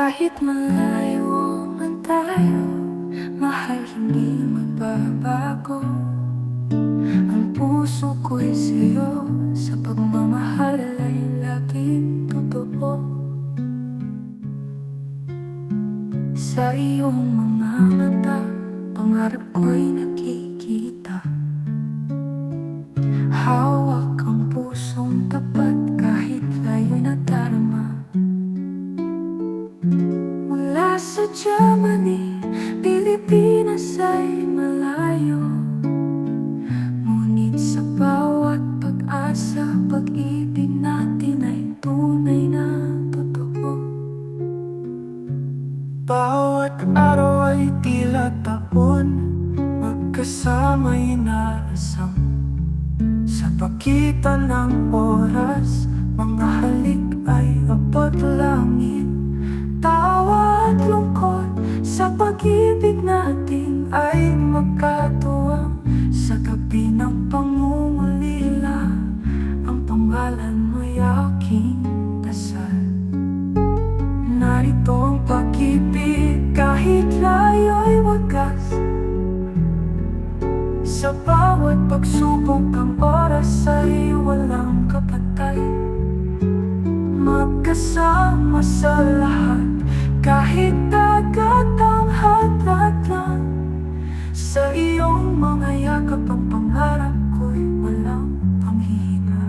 Kahit malayo man tayo, mahal hindi magbabago. Ang puso ko'y sa'yo, sa pagmamahal ay laging totoo. Sa iyong mga mata, pangarap ko'y nakikita. Hawak ang pusong tapat kahit layo'y nadarama. Mula sa Germany, Pilipinas ay malayo. Ngunit sa bawat pag-asa, pag-ibig natin ay tunay na totoo. Bawat araw ay tila taon, magkasama'y inaasam. Sa pagitan ng oras, mga halik ay abot langit. Tawa at lungkot sa pag-ibig natin ay magkatuwang. Sa gabi ng pangungulila, ang pangalan mo'y aking dasal. Narito ang pag-ibig kahit layo'y wagas. Sa bawat pagsubok ang oras ay walang kapantay. Magkasama sa lahat, kahit dagat ang hadlan. Sa iyong mga yakap ang pangarap ko'y walang panghihina.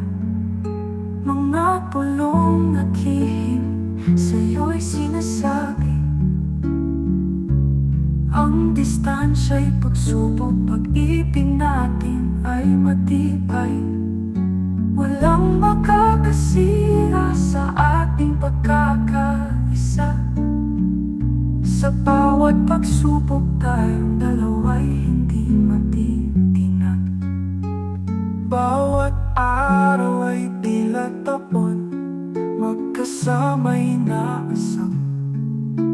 Mga pulong naghihim, sa'yo'y sinasabi. Ang distansya'y pagsubok, pag-ibig natin ay matibay. Walang makakasira sa ating pagkakaisa. Sa bawat pagsubok tayong dalawa'y hindi matitinag. Bawat araw ay tila taon, magkasama'y inaasam.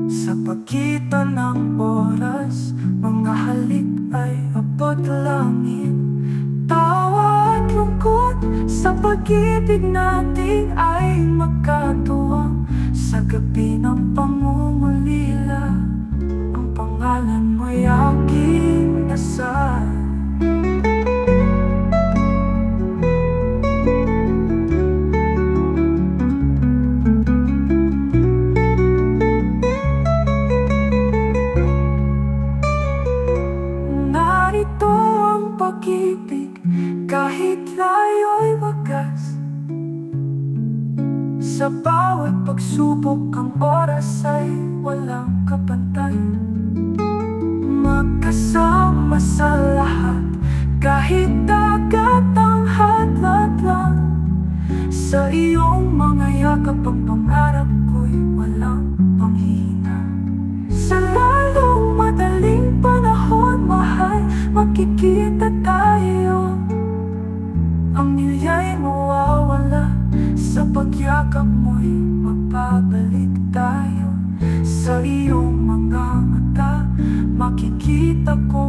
Sa pagitan ng oras, mga halik ay abot langit. Tawa at lungkot sa pag-ibig natin ay magkatuwang. Sa gabi ng pangungulila, ang pangalan mo'y aking dasal. Narito ang pag-ibig kahit layo'y wagas. Sa bawat pagsubok ang oras ay walang kapantay. Magkasama sa lahat, kahit dagat ang hadlan. Sa iyong mga yakap ang pangarap ko'y walang panghihina. Sa lalong madaling panahon, mahal, magkikita tayo. Ang niya'y mawawala, sa pagyakap mo'y magbabalik tayo. Sa iyong mga mata, makikita ko